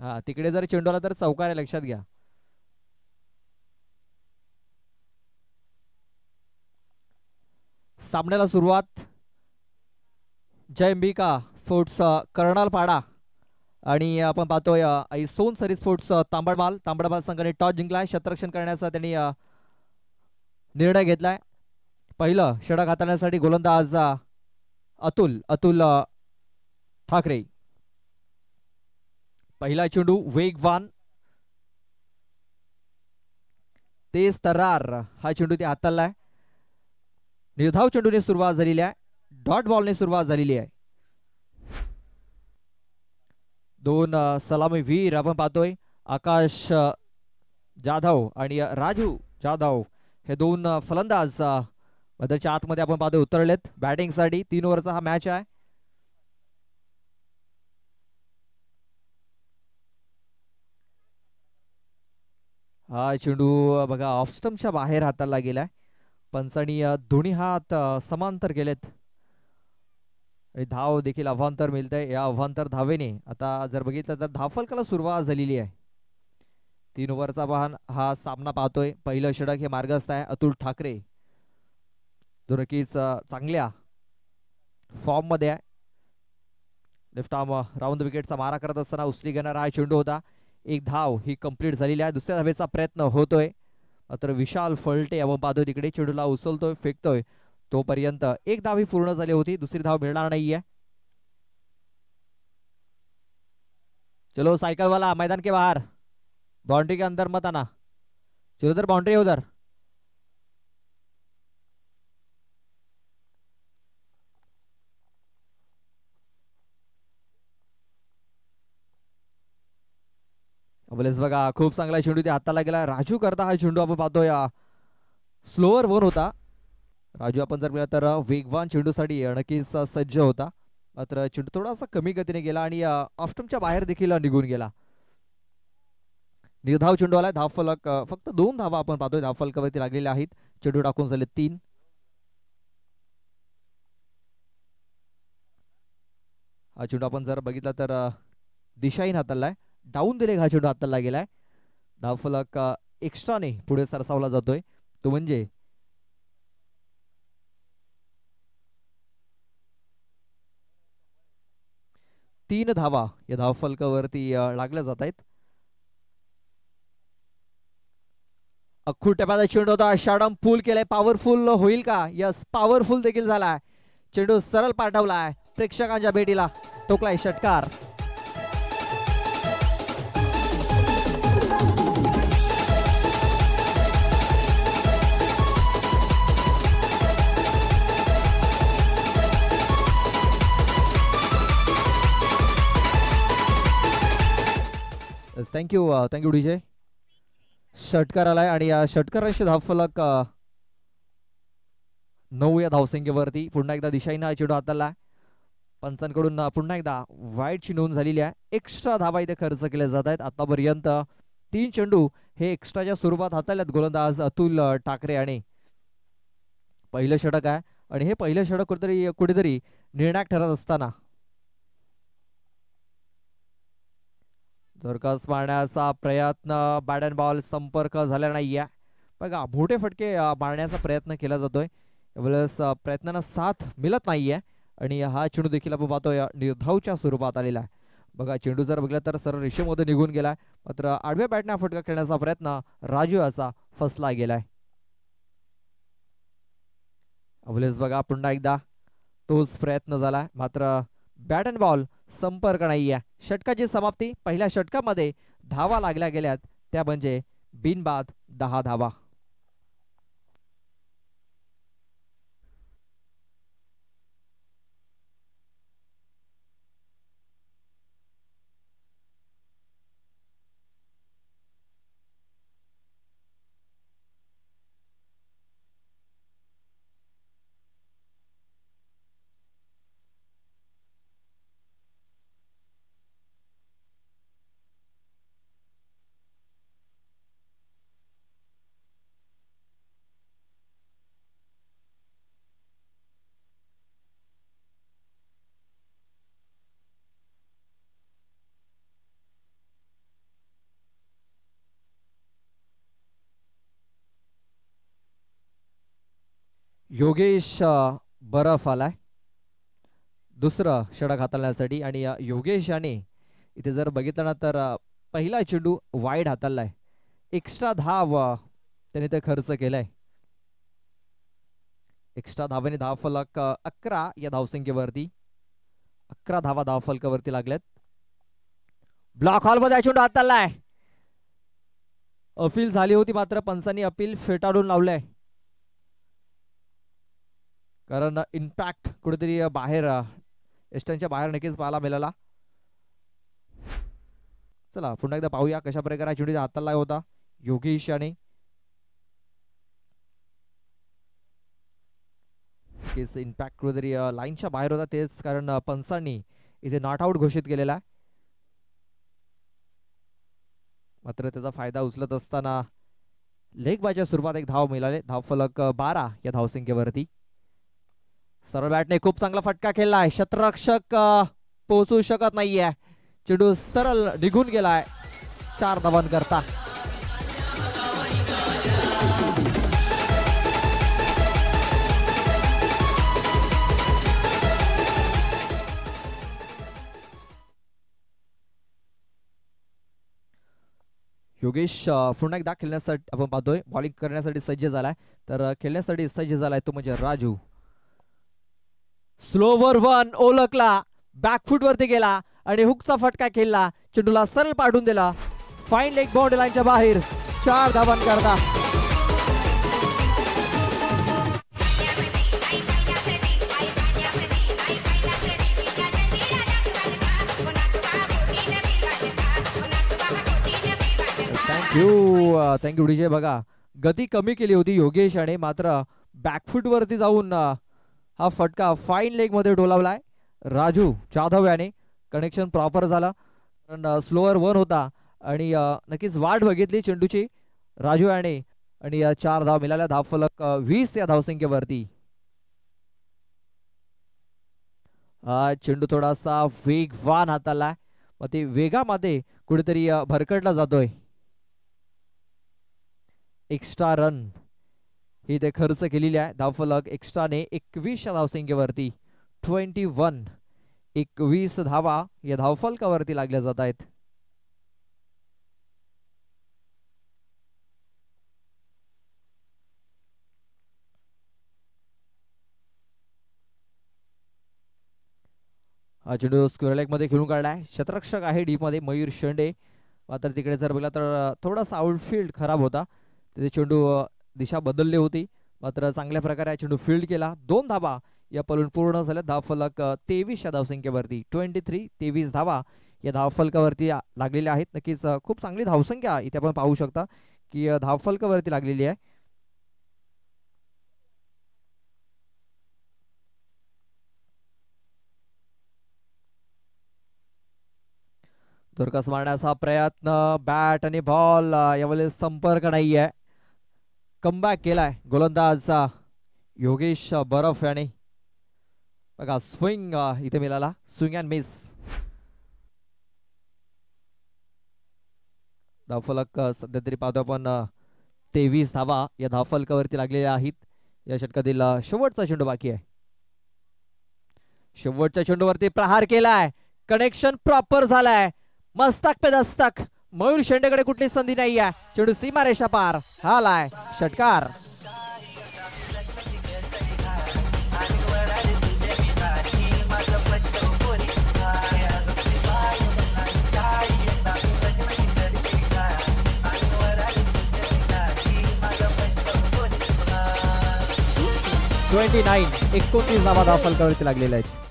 हा, तिकडे जर चेंडू आला तर चौकार आहे, लक्षात घ्या. सामन्याला सुरुवात जय अंबिका स्पोर्ट्स कर्नालपाडा आणि आपण पाहतोय सोन सरी स्पोर्ट्स तांबडमाल संघाने टॉस जिंकलाय. क्षेत्ररक्षण करण्याचा त्यांनी निर्णय घेतलाय. पहिलं षटक हाताळण्यासाठी गोलंदाज अतुल अतुल ठाकरे. पहिला चेंडू वेगवान तेज तर्रार, हा चेंडू ते हाताळलाय. निर्धाव चेंडूने सुरुवात झालेली आहे, डॉट बॉलने सुरुवात झालेली आहे. दोन सलामी वीर आपण पाहतोय, आकाश जाधव आणि राजू जाधव हे दोन फलंदाज मैदानाच्या आतमध्ये आपण पाहतोय उतरलेत बॅटिंगसाठी. 3 ओव्हरचा हा मॅच आहे. हा चेंडू बघा ऑफ स्टंपच्या बाहेर हाताला गेलाय. पंचांनी दोन्ही हात समांतर केलेत आणि धाव देखील अवांतर मिळतंय. या अवांतर धावेने आता जर बघितलं तर धावफलकाला सुरुवात झालेली आहे. 3 ओव्हरचा हा सामना पाहतोय. पहिलं षटक हे मार्गस्थ आहे अतुल ठाकरे, जो नक्कीच चांगल्या फॉर्म मध्ये आहे. लेफ्ट आर्म राऊंड विकेटचा मारा करत असताना उचली घेणारा हा चेंडू होता. एक धाव ही कंप्लीट झालेली आहे. दुसऱ्या धावेचा प्रयत्न होतोय, मात्र विशाल फलटे आपण पाहतोय तिकडे चेंडूला उचलतोय फेकतोय. तोपर्यंत एक धाव ही पूर्ण झाली होती, दुसरी धाव मिळणार नाहीये. चलो साइकिल वाला मैदान के बाहर, बाउंड्री के अंदर मत आना. चलो उधर बाउंड्री है उधर. अबलेस बघा खूप चांगला चेंडू ते हाताला गेला. राजू करता हा चेंडू आपण पाहतोय स्लोअर वर होता. राजू आपण जर मिळाला तर वेगवान चेंडूसाठी नक्कीच सज्ज होता, मात्र चेंडू थोडासा कमी गतीने गेला आणि ऑफस्टंपच्या बाहेर देखील निघून गेला. निर्धाव चेंडू आलाय. धावफलक फक्त 2 धावा आपण पाहतोय धावफलकावरती लागलेल्या आहेत. चेंडू टाकून झाले 3. हा चेंडू आपण जर बघितला तर दिशाहीन हाताळलाय, डाऊन दिले हा चेंडू हाताला गेलाय. धावफलक एक्स्ट्राने पुढे सरसावला जातोय, तो म्हणजे 3 धावा या धावफलकावरती लागल्या जात आहेत. अख्खू टप्प्याचा चेंडू होता, शॉर्टम पूल केलाय. पॉवरफुल होईल का? यस, पॉवरफुल देखील झालाय. चेंडू सरळ पाठवलाय प्रेक्षकांच्या भेटीला, टोकलाय षटकार. Thank you thank you DJ. षटकार आलाय आणि या षटकाराशी धावफलक 9 या धावसंख्येवरती. पुन्हा एकदा दिशाईनं हा चेंडू हाताळला. पंचांकडून पुन्हा एकदा वाईटची नोंद झालेली आहे. एक्स्ट्रा धावा इथे खर्च केल्या जात आहेत. आतापर्यंत 3 चेंडू हे एक्स्ट्राच्या स्वरूपात हाताळल्यात गोलंदाज अतुल ठाकरे आणि पहिलं षटक आहे आणि हे पहिलं षटक कुठेतरी कुठेतरी निर्णायक ठरत असताना झोरकास मारण्याचा प्रयत्न, बॅट अँड बॉल संपर्क झाला नाहीये. बघा मोठे फटके मारण्याचा प्रयत्न केला जातोय, यावेळेस प्रयत्नांना साथ मिळत नाहीये आणि हा चेंडू देखील आपण पाहतोय निर्धावच्या स्वरूपात आलेला आहे. बघा चेंडू जर बघितला तर सरळ रेषेमध्ये निघून गेलाय, मात्र आडव्या बॅटने फटका खेळण्याचा प्रयत्न राजू याचा फसला गेलाय. अवलेस बघा पुन्हा एकदा तोच प्रयत्न झाला, मात्र बॅट अँड बॉल संपर्क नाहीये. षटकाची समाप्ती. पहिल्या षटकामध्ये धावा लागल्या गेल्यात, त्या म्हणजे बिनबाद 10 धावा. योगेश बरफ आलाय दुसरं षटक हाताळण्यासाठी आणि योगेश याने इथे जर बघितलं ना तर पहिला चेंडू वाईड हाताळलाय एक्स्ट्रा धाव त्याने ते खर्च केलाय एक्स्ट्रा धावेने धाव फलक 11 या धावसंख्येवरती 11 धावा धाव फलकावरती लागल्यात ब्लॉक हॉल मध्ये चेंडू हाताळलाय अपील झाली होती मात्र पंचांनी अपील फेटाळून लावलंय कारण इम्पॅक्ट कुठेतरी बाहेर एस्टनच्या बाहेर नक्कीच पाहायला मिळाला चला पुन्हा एकदा पाहूया कशा प्रकारे चेंडू हाताळला होता योगेश याने इम्पॅक्ट कुठेतरी लाईनच्या बाहेर होता तेच कारण पंचांनी इथे नॉट आउट घोषित केलेला आहे मात्र त्याचा फायदा उचलत असताना लेग बायच्या स्वरूपात एक धाव मिळाले धाव फलक 12 या धावसंख्येवरती सरळ बॅटने खूप चांगला फटका खेळलाय क्षेत्ररक्षक पोहोचू शकत नाहीये चेंडू सरळ निघून गेलाय 4 धावांकरता योगेश पुन्हा एकदा खेळण्यासाठी आपण पाहतोय बॉलिंग करण्यासाठी सज्ज झालाय तर खेळण्यासाठी सज्ज झालाय तो म्हणजे राजू स्लोवर वन ओळखला बॅकफूट वरती गेला आणि हुकचा फटका खेळला चेंडूला सरळ पाठवून दिला फाईन लेग बाउंड्री लाईनच्या बाहेर 4 धावांकरता थँक्यू डीजे बघा गती कमी केली होती योगेश याने मात्र बॅकफूट वरती जाऊन हा फटका फाईन लेग मध्ये डोलावलाय राजू जाधव याने कनेक्शन प्रॉपर झालं कारण स्लोअर वन होता आणि नक्कीच वाट बघितली चेंडूची राजू याने आणि 4 धाव मिळाल्या धाव फलक 20 या धावसंख्येवरती चेंडू थोडासा वेगवान हाताला मग ते वेगामध्ये कुठेतरी भरकटला जातोय एक्स्ट्रा रन ही ते खर्च केलेली आहे धावफलक एक्स्ट्राने 21 या धावसंख्येवरती 21 21 धावा या धावफलकावरती लागल्या जात आहेत हा चेंडू स्क्वेअर लेग मध्ये खेळून काढलाय क्षेत्ररक्षक आहे डी मध्ये मयूर शेंडे मात्र तिकडे जर बघला तर थोडासा आउटफील्ड खराब होता तिथे चेंडू दिशा बदलली होती मात्र चांगल्या प्रकारे चेंडू फील्ड केला 2 धावा या पलून पूर्ण झाल्या धावफलक 23 या धावसंख्येवरती 23 धावा या धावफलकावरती लागलेल्या आहेत नक्कीच खूप चांगली धावसंख्या इथे आपण पाहू शकता की धावफलकावरती लागलेली आहे धुरकस मारण्याचा प्रयत्न बॅट आणि बॉल यावेळेस संपर्क नाहीये कमबॅक केलाय गोलंदाज योगेश बरफ याने बघा स्विंग इथे मिळाला स्विंग अँड मिस धावफलक सध्या तरी पाहतो आपण 23 धावा या धावफलकावरती लागलेल्या आहेत या षटकातील शेवटचा चेंडू बाकी आहे शेवटच्या चेंडूवरती प्रहार केलाय कनेक्शन प्रॉपर झालाय मस्तक पे दस्तक मयूर शेंडेकडे कुठली संधी नाही आहे चेंडू सीमारेषा पार हालाय षटकार $29 29 धावा धावफलकावरती लागलेल्या आहेत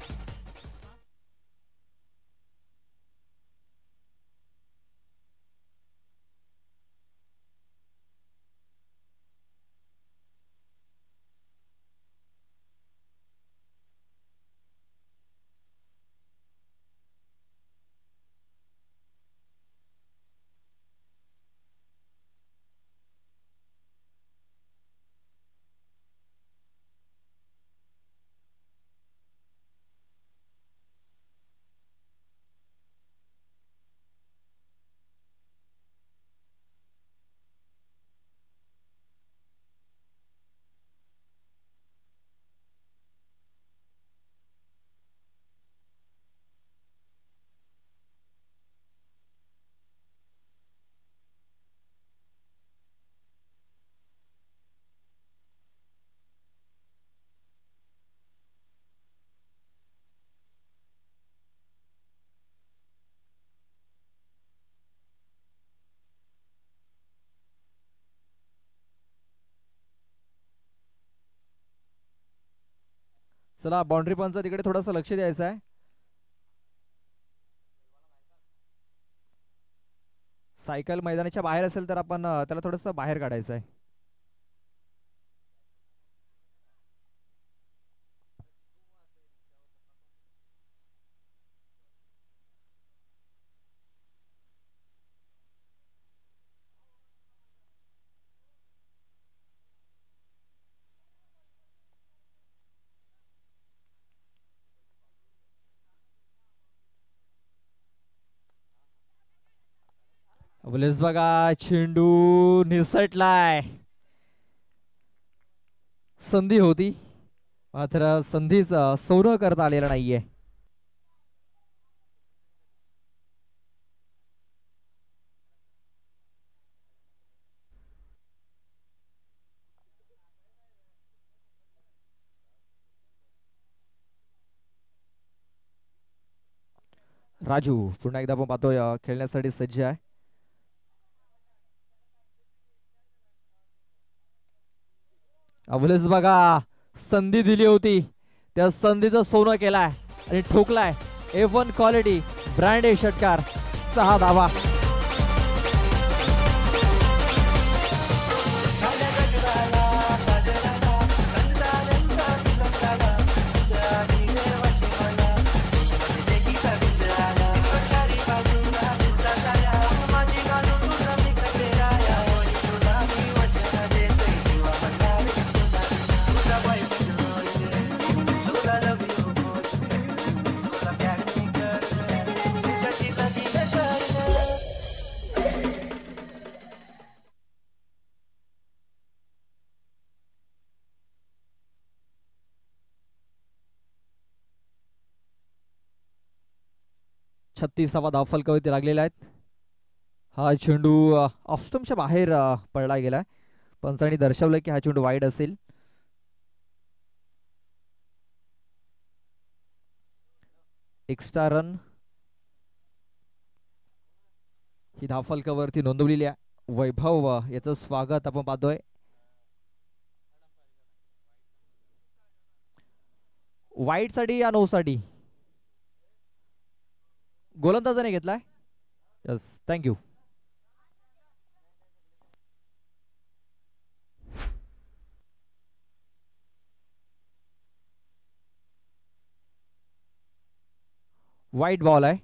चला बाउंड्री पंच तिकडे थोडस लक्ष द्यायचं आहे. सायकल मैदानाच्या बाहेर असेल तर आपण त्याला थोडस बाहेर काढायचं आहे. बोलेस बघा चेंडू निसटलाय. संधी होती मात्र संधीच सोनं करता आलेला नाहीये. राजू पुन्हा एकदा आपण पाहतोय खेळण्यासाठी सज्ज आहे. अवलेस बघा संधी दिली होती त्या संधीचं सोनं केलाय आणि ठोकलाय. F1 क्वालिटी ब्रँड षटकार 6 धावा. छत्तीसावा धाव फलकावरती लागलेला आहेत. हा चेंडू ऑफस्टमच्या बाहेर पडला गेलाय. पंचांनी दर्शवलं की हा चेंडू वाईड असेल. एक्स्ट्रा रन ही धाव फलकावरती नोंदवलेली आहे. वैभव याचं स्वागत आपण पाहतोय. वाईट साठी या नो साठी गोलंदाजाने घेतलाय. Yes thank you. वाईट बॉल आहे.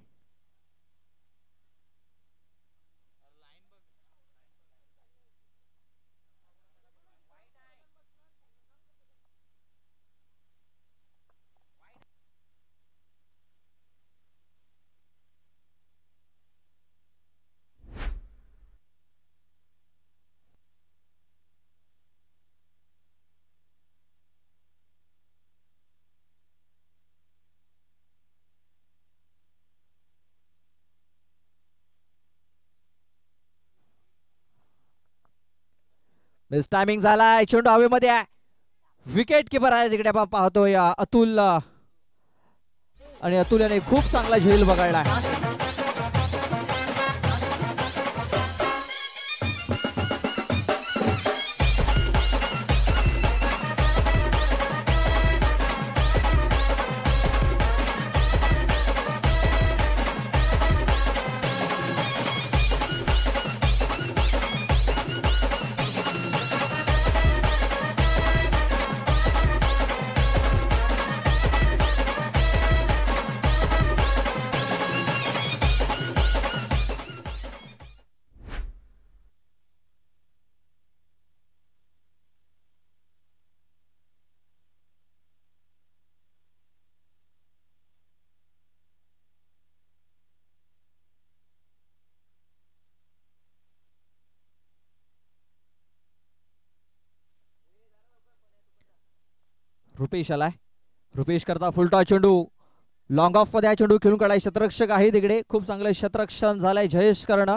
मिस टायमिंग झालाय. चेंडू हवेमध्ये आहे. विकेट किपर आहे तिकडे आपण पाहतोय अतुल आणि अतुल याने खूप चांगला झेल बघायला. रुपेश आलाय. रुपेश करता फुलटॉस चेंडू लॉंग ऑफ मध्ये चेंडू खेळून काढाय. शतरक्षक आहे तिकडे. खूप चांगलं शतरक्षण झालंय जयेश कर्ण.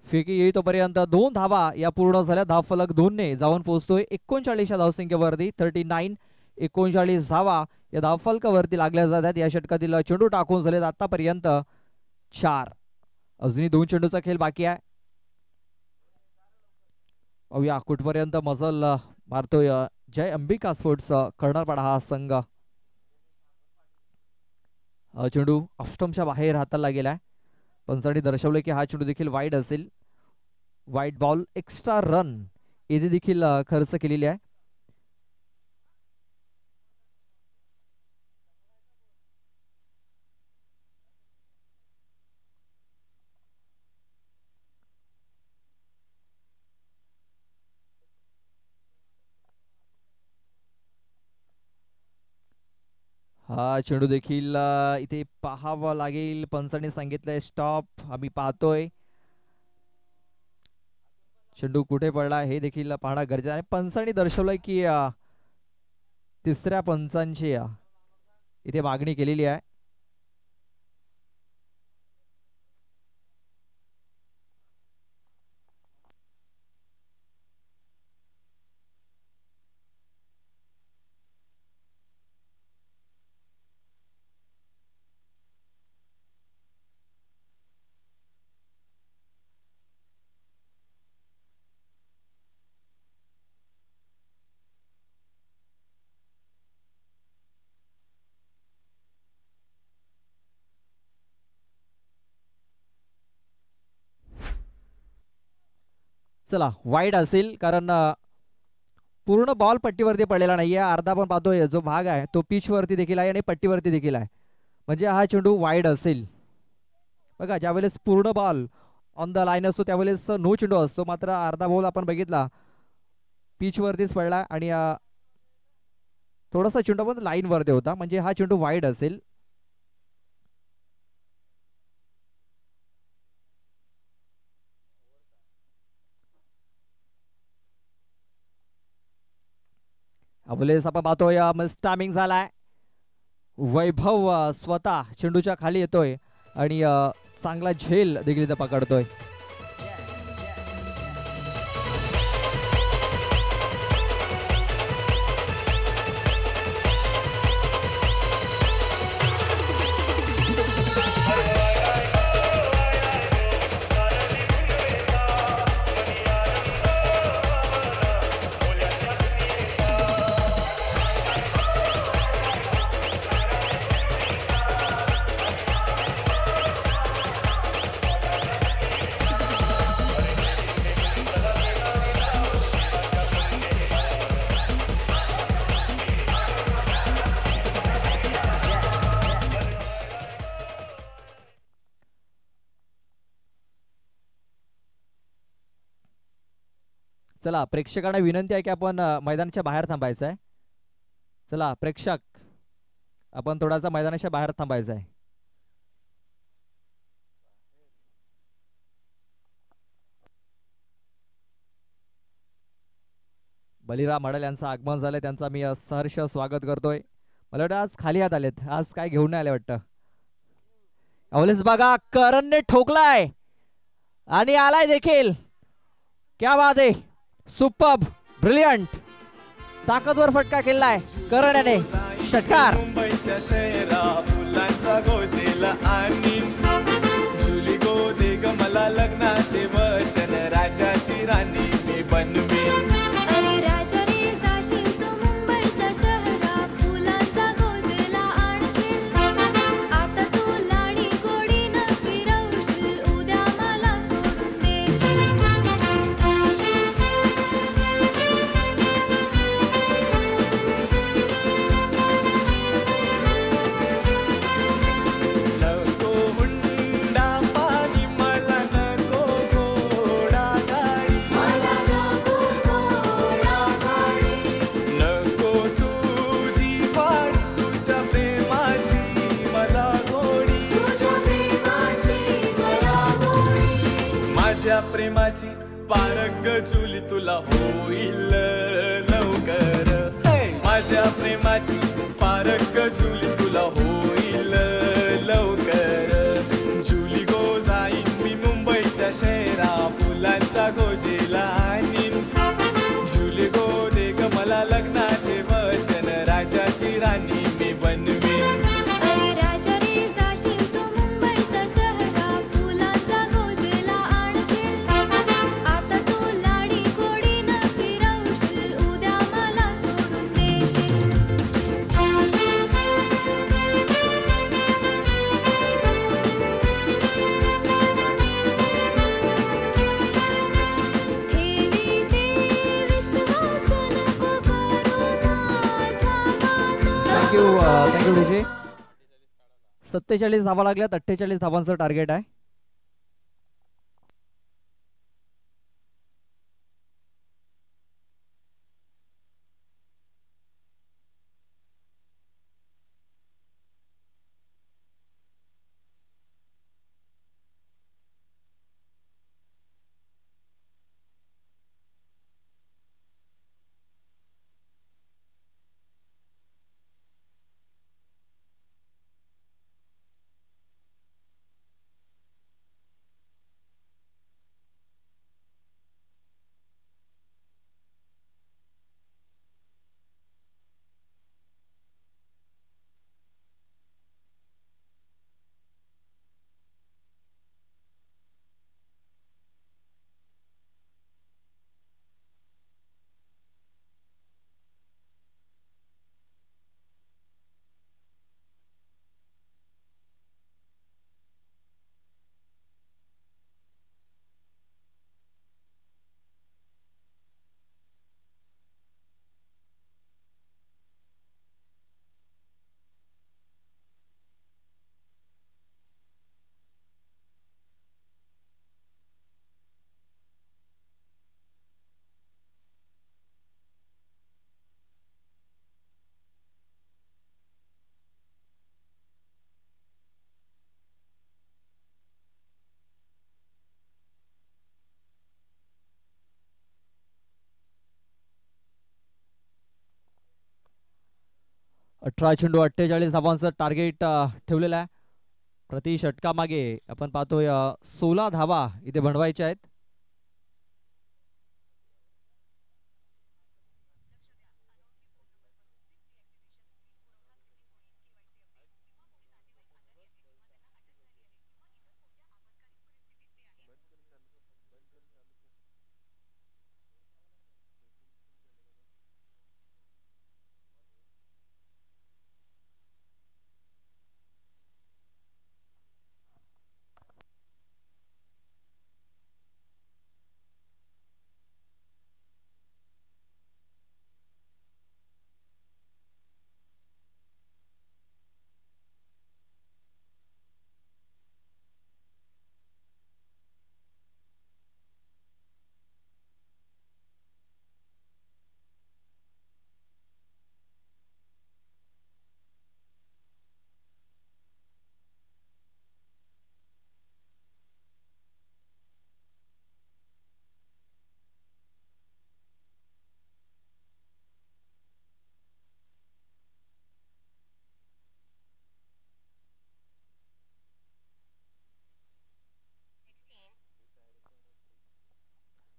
फेकी येई तोपर्यंत 2 धावा या पूर्ण झाल्या. धावफलक 2 ने जाऊन पोहोचतोय 39 या धावसंख्येवरती. 39 39 धावा या धावफलकावरती लागल्या जातात. या षटकातील चेंडू टाकून झालेत आतापर्यंत 4. अजूनही 2 चेंडूचा खेळ बाकी आहे. पाहूया कुठपर्यंत मजल मारतोय जय अंबिका स्पोर्ट्स कर्णरपाडा हा संघ. चेंडू ऑफस्टम्पच्या बाहेर हाताला गेलाय. पंचांनी दर्शवले की हा चेंडू देखील वाईड असेल. वाईट बॉल एक्स्ट्रा रन येथे देखील खर्च केलेली आहे. हा चेंडू देखील इथे पाहावं लागेल. पंचांनी सांगितलंय स्टॉप. आम्ही पाहतोय चेंडू कुठे पडला हे देखील पाहणं गरजेचं आहे. पंचांनी दर्शवलंय की तिसऱ्या पंचांची इथे मागणी केलेली आहे. चला वाईड असेल कारण पूर्ण बॉल पट्टीवरती पडलेला नाहीये. अर्धा पण पाहतोय जो भाग आहे तो पिच वरती देखील आहे आणि पट्टीवरती देखील आहे. म्हणजे हा चेंडू वाईड असेल. बघा ज्यावेळेस पूर्ण बॉल ऑन द लाईन असतो त्यावेळेस नो चेंडू असतो. मात्र अर्धा बॉल आपण बघितला पिच वरतीच पडला आणि थोडासा चेंडू पण लाईन वरती होता. म्हणजे हा चेंडू वाईड असेल. अवलेस आपण पाहतोय टायमिंग झालाय. वैभव स्वतः चेंडूच्या खाली येतोय आणि चांगला झेल देखील इथं पकडतोय. चला प्रेक्षकांना विनंती आहे की आपण मैदानाच्या बाहेर थांबायचं आहे. चला प्रेक्षक आपण थोडासा मैदानाच्या बाहेर थांबायचं आहे. बलिराम मडल यांचं आगमन झालंय. त्यांचा मी सहर्ष स्वागत करतोय. मला वाटतं आज खाली हात आलेत. आज काय घेऊन नाही आले वाटतं. अवलेस बघा करणने ठोकलाय आणि आलाय देखील. क्या बात आहे. सुपर्ब ब्रिलियंट ताकदवर फटका केलाय करण याने. षटकार. मुंबईच्या शहरा फुलांचा गोजेला आणि जुली गो दे ग मला लग्नाचे वचन राजाची राणी मी बनवीन. अरे राजा रे जाशील तू मुंबईच्या शहरा फुलांचा गोजेला आणशील. आता तू लाडी गोडीनं फिरवशील उद्या मला सोडून देशील. नको हुंडा पाणी मला नको घोडा गाडी. मला नको घोडा गाडी. नको तुझी वाडी तुझ्या प्रेमाची मला गोडी. तुझ्या प्रेमाची मला गोडी. माझ्या प्रेमाची पारग जुली तुला होईल लवकर. हे! माझ्या प्रेमाची पारग जुली तुला होईल लवकर. जुली गो जाईन मी मुंबईच्या शहरा फुलांचा गोजेला आणीन. जुली गो दे ग मला लग्नाचे वचन राजाची राणी मी बनवीन. अरे राजा रे जाशील तू मुंबईच्या शहरा फुलांचा गोजेला आणशील. आता तू लाडी गोडीनं फिरवशील उद्या मला सोडून थँक्यू डीजे. 47 धावा लागल्यात. 48 धावांचं टार्गेट आहे. अठरा चेंडू 48 धावांचं टार्गेट ठेवलेलं आहे. प्रति षटकामागे आपण पाहतोय 16 धावा इथे बनवायच्या आहेत.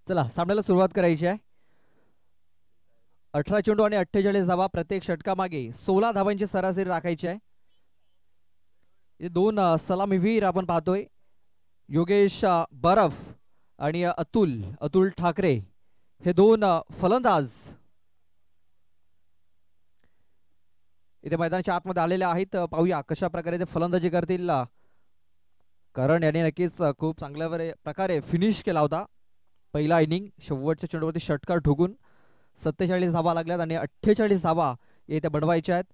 चला सामन्याला सुरुवात करायची आहे. 18 चेंडू आणि 48 धावा. प्रत्येक षटकामागे 16 धावांची सरासरी राखायची आहे. दोन सलामीवीर आपण पाहतोय. योगेश बरफ आणि अतुल ठाकरे हे दोन फलंदाज इथे मैदानाच्या आतमध्ये आलेले आहेत. पाहूया कशा प्रकारे ते फलंदाजी करतील. करण यांनी नक्कीच खूप चांगल्या प्रकारे फिनिश केला होता पहिला इनिंग. शेवटच्या चेंडूवरती षटकार ठोकून 47 धावा लागल्यात आणि 48 धावा येथे बनवायच्या आहेत.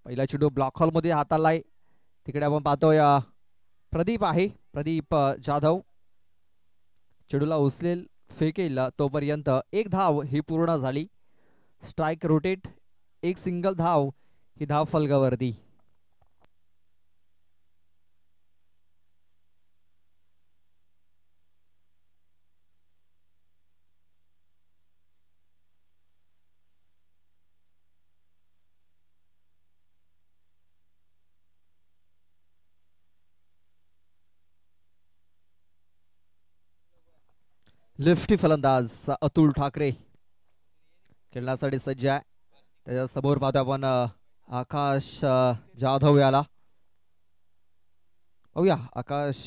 पहिला चेंडू ब्लॉक हॉल मध्ये हातालाय. तिकडे आपण पाहतोय प्रदीप आहे. प्रदीप जाधव चेंडूला उचलेल फेकेल तोपर्यंत एक धाव ही पूर्ण झाली. Strike rotate. एक सिंगल धाव ही धाव फलकावरती. लेफ्टी फलंदाज अतुल ठाकरे खेळण्यासाठी सज्ज आहे. त्याच्या समोर पाहतो आपण आकाश जाधव याला. पाहूया आकाश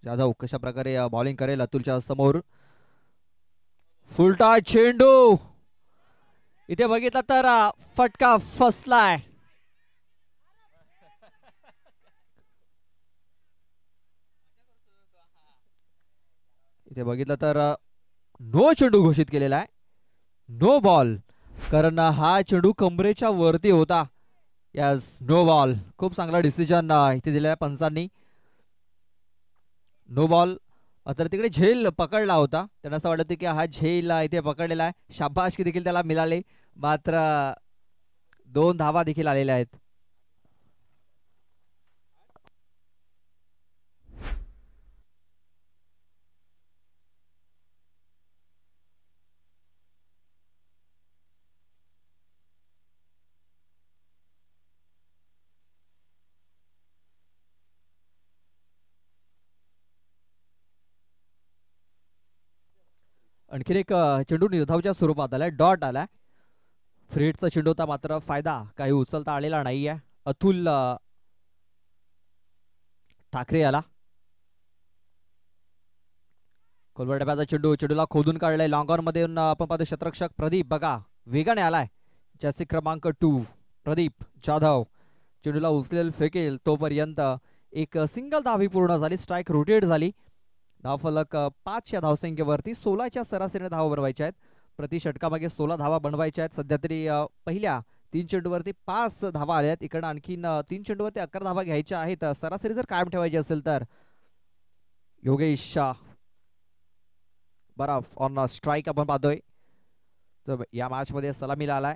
जाधव कशा प्रकारे बॉलिंग करेल अतुलच्या समोर. फुलटा चेंडू इथे बघितला तर फटका फसलाय. इथे बघितलं तर नो चेंडू घोषित केलेला आहे. No ball. कारण हा चेंडू कमरेच्या वरती होता. Yes, no ball. खूप चांगला डिसिजन इथे दिलाय पंचांनी. No ball. तर तिकडे झेल पकडला होता, त्यांना असं वाटत की हा झेल इथे पकडलेला आहे. शाबासकी देखील त्याला मिळाली, मात्र 2 धावा देखील आलेल्या आहेत. आणखीन एक चेंडू निर्धावच्या स्वरूपात आलाय, डॉट आलाय. फ्रीडचा चेंडू होता, मात्र फायदा काही उचलता आलेला नाहीये. अतुल ठाकरे आला. खोलवर डब्याचा चेंडू, चेंडूला खोदून काढलाय. लॉंग ऑन मध्ये आपण पाहतो क्षेत्ररक्षक प्रदीप बघा वेगाने आलाय. जॅसी क्रमांक 2 प्रदीप जाधव चेंडूला उचलेल, फेकेल तोपर्यंत एक सिंगल धावी पूर्ण झाली. स्ट्राईक रोटेट झाली. धावफलक 5च्या धावसंख्येवरती 16च्या सरासरीने धावा बनवायच्या आहेत. प्रति षटकामागे 16 धावा बनवायच्या आहेत. सध्या तरी पहिल्या 3 चेंडूवरती 5 धावा आल्या आहेत. इकडे आणखीन 3 चेंडूवरती 11 धावा घ्यायच्या आहेत. सरासरी जर कायम ठेवायची असेल तर. योगेश बराफ ऑन स्ट्राईक आपण पाहतोय. तर या मॅच मध्ये सलामीला आलाय.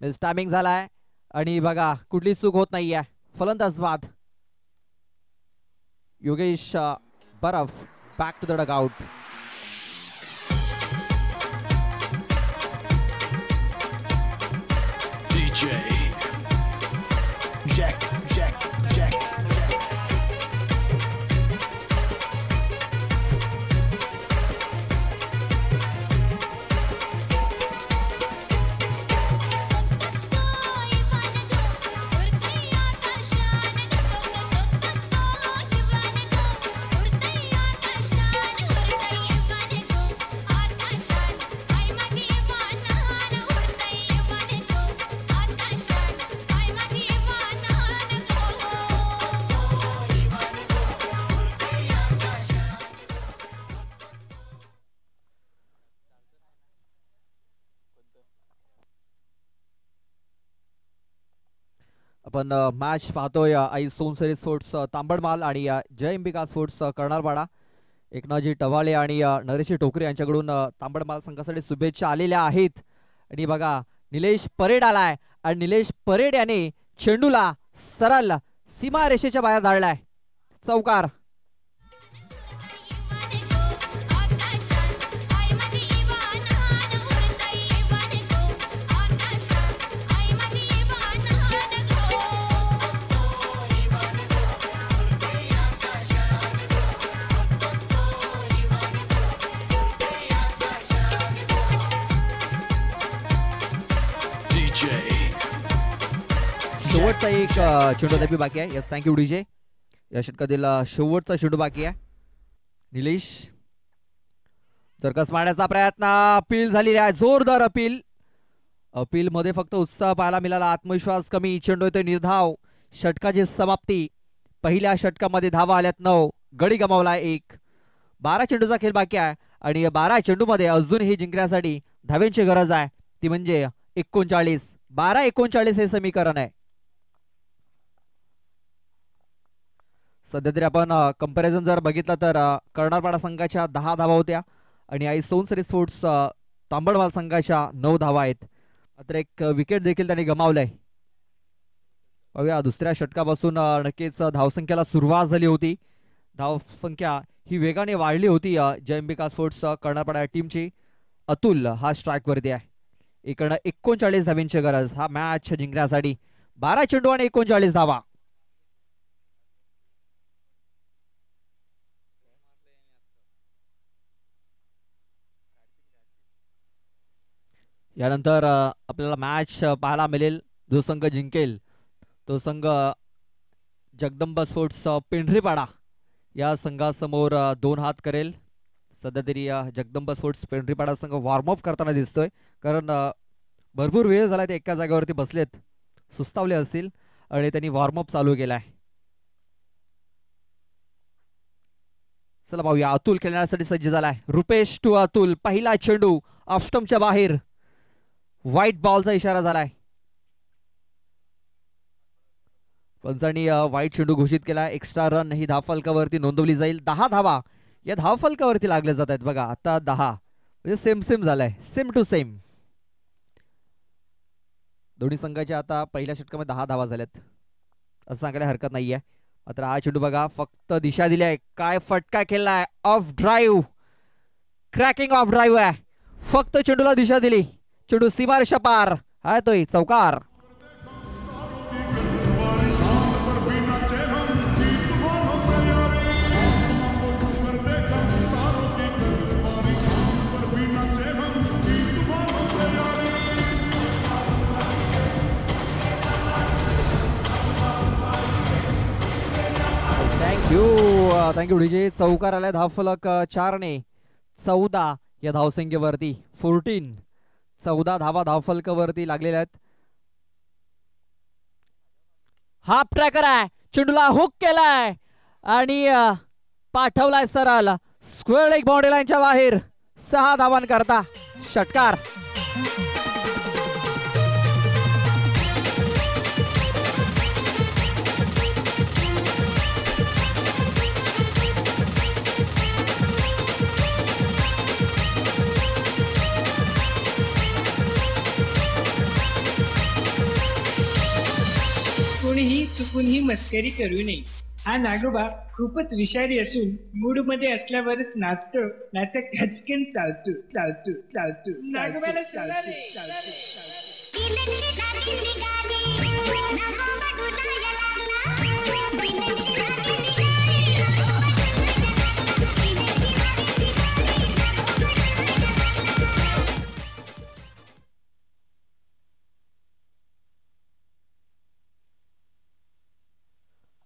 मिस टायमिंग झालाय आणि बघा कुठली चूक होत नाहीये. फलंदाज बाद. Yogesh Baraf back to the dugout. DJ Jack. आपण मॅच पाहतोय आई सोनसरी स्पोर्ट्स तांबडमाल आणि जय अंबिका स्पोर्ट्स कर्नाळपाडा. एकनाथजी टवाळे आणि नरेश टोकरे यांच्याकडून तांबडमाल संघासाठी शुभेच्छा आलेल्या आहेत. आणि बघा निलेश परेड आलाय आणि निलेश परेड याने चेंडूला सरळ सीमा रेषेच्या बाहेर धाडलाय. चौकार. शेवटचा एक चेंडू देखील बाकी आहे. Yes, thank you DJ. या षटकातील शेवटचा चेंडू बाकी आहे. निलेश सर्कस मारण्याचा प्रयत्न, अपील झालेली आहे, जोरदार अपील. अपील मध्ये फक्त उत्साह पाहायला मिळाला, आत्मविश्वास कमी. चेंडू येतोय निर्धाव. षटकाची समाप्ती. पहिल्या षटकामध्ये धावा आल्यात 9, गडी गमावला 1. 12 चेंडूचा खेळ बाकी आहे आणि 12 चेंडूमध्ये अजूनही जिंकण्यासाठी धाव्यांची गरज आहे, ती म्हणजे 39. 12-39 हे समीकरण आहे. सध्या तरी आपण कंपॅरिझन जर बघितलं तर कर्नाळपाडा संघाच्या 10 धावा होत्या आणि आई सोनसरी स्पोर्ट्स तांबडमाल संघाच्या 9 धावा आहेत. मात्र एक विकेट देखील त्यांनी गमावलंय. बघूया दुसऱ्या षटकापासून नक्कीच धावसंख्येला सुरुवात झाली होती. धावसंख्या ही वेगाने वाढली होती जय अंबिका स्पोर्ट्स कर्नाळपाडा टीमची. अतुल हा स्ट्राईक वरती आहे. इकडनं 39 धावांची गरज हा मॅच जिंकण्यासाठी. 12 चेंडू आणि 39 धावा. यानंतर आपल्याला मॅच पाहायला मिळेल. जो संघ जिंकेल तो संघ जगदंबा स्पोर्ट्स पेंढरीपाडा या संघासमोर 2 हात करेल. सध्या तरी जगदंबा स्पोर्ट्स पेंढरीपाडा संघ वॉर्मअप करताना दिसतोय, कारण भरपूर वेळ झाला ते एका जागेवरती बसलेत, सुस्तावले असतील आणि त्यांनी वॉर्मअप चालू केलाय. चला पाहूया. अतुल खेळण्यासाठी सज्ज झालाय. रुपेश टू अतुल. पहिला चेंडू ऑफ स्टंपच्या बाहेर. व्हाईट बॉलचा इशारा झालाय. पंचांनी व्हाईट चेंडू घोषित केला. एक्स्ट्रा रन ही धावफलकावरती नोंदवली जाईल. 10 धावा या धावफलकावरती लागल्या जात आहेत बघा. आता 10 म्हणजे सेम सेम झालाय, सेम टू सेम. दोन्ही संघाच्या आता पहिल्या षटकामध्ये 10 धावा झाल्यात असं सांगायला हरकत नाहीये. मात्र हा चेंडू बघा फक्त दिशा दिली आहे. काय फटका केलाय, of drive, cracking of drive आहे. फक्त चेंडूला दिशा दिली, चेंडू सीमारेषा पार. हा तोय चौकार. Thank you DJ. चौकार आलाय. धावफलक 4 ने 14 या धावसंख्येवरती. 14 धावा धावफलकावरती लागलेल्या आहेत. हाफ ट्रॅकर आहे, चेंडूला हुक केलाय आणि पाठवलाय सरळ स्क्वेअर लेग बाउंड्री लाईनच्या बाहेर. 6 धावांकरता षटकार. कोणीही चुकून ही मस्करी करू नये. हा नागोबा खूपच विषारी असून मूड मध्ये असल्यावरच नाचतो, नाचक खचकन चालतो चालतो चालतो. नागोबाला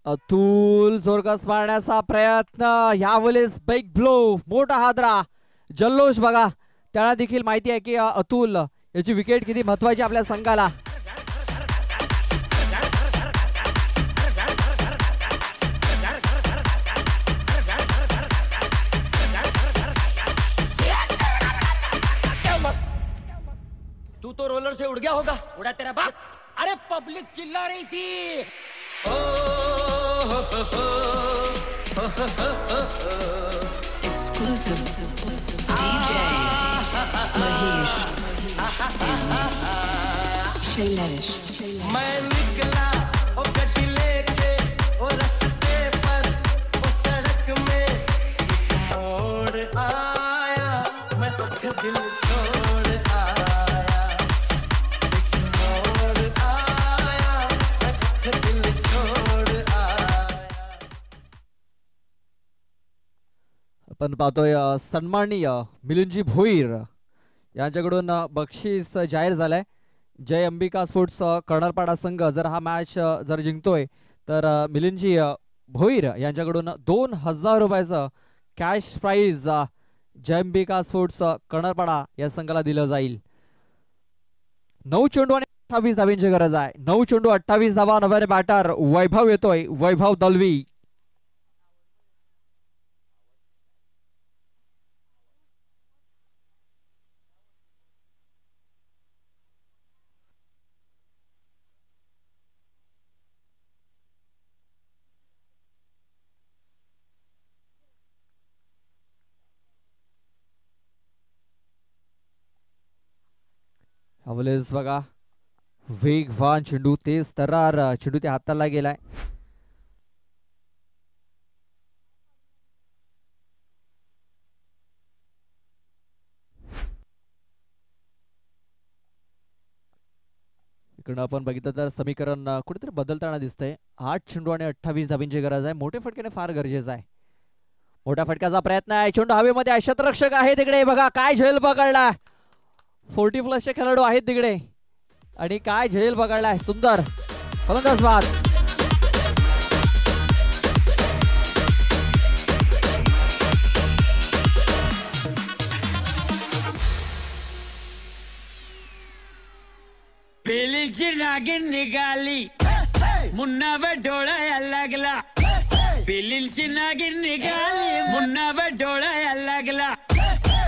अतुल जोरकस मारण्याचा प्रयत्न. यावेळेस बिग ब्लो, मोठा हादरा, जल्लोष बघा. त्याला देखील माहिती आहे की अतुल याची विकेट किती महत्वाची आपल्या संघाला. तू तो रोलर से उड़ गया होगा. उड़ा तेरा बाप. अरे पब्लिक चिल्ला रही थी. Exclusive DJ Mahesh and Shailesh. मैं निकला ओ गड्डी लेके ओ रास्ते पर ओ सड़क में मोड़ आया मैं तो दिल छोड़ आया. मोड़ आया मैं तो दिल छोड़ आया. आपण पाहतोय सन्माननीय मिलिंदजी भोईर यांच्याकडून बक्षीस जाहीर झालंय. जय अंबिका स्पोर्ट्स कर्णरपाडा संघ जर हा मॅच जर जिंकतोय तर मिलिंदजी भोईर यांच्याकडून 2000 रुपयाचं कॅश प्राइज जय अंबिका स्पोर्ट्स कर्णरपाडा या संघाला दिलं जाईल. 9 चेंडू आणि 28 धावांची गरज आहे. 9 चेंडू 28 धावा. नव्याने बॅटर वैभव येतोय, वैभव दलवी. अवलेस बघा वेगवान चेंडू, तेज तर्रार चेंडू ते हाताला गेलाय. इकडनं आपण बघितलं तर समीकरण कुठेतरी बदलताना दिसतंय. 8 चेंडू आणि 28 धावांची गरज आहे. मोठे फटक्याने फार गरजेचं आहे. मोठ्या फटक्याचा प्रयत्न आहे. चेंडू हवेमध्ये आहे. शतरक्षक आहे तिकडे बघा काय झेल पकडला. 40+ खेळाडू आहेत तिकडे आणि काय झेल पकडलाय. सुंदर फलंदाज बाद. पेलीची नागिन निघाली, मुन्नावर डोळा लागला. पेलीची नागिन निघाली, मुन्नावर डोळा लागला.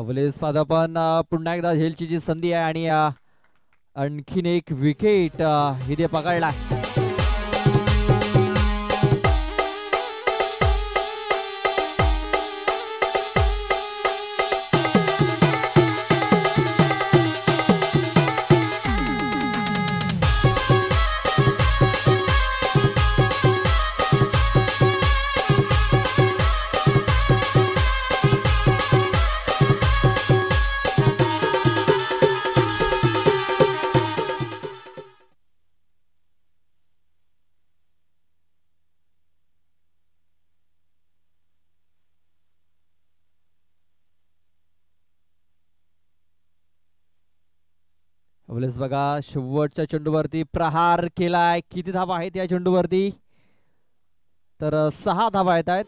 अवलेस पादापन पुन्हा एकदा झेलची जी संधी आहे आणि आणखीन एक विकेट इथे पकडला. अवलेस बघा शेवटच्या चेंडूवरती प्रहार केलाय. किती धावा आहेत या चेंडूवरती? तर 6 धावा येत आहेत.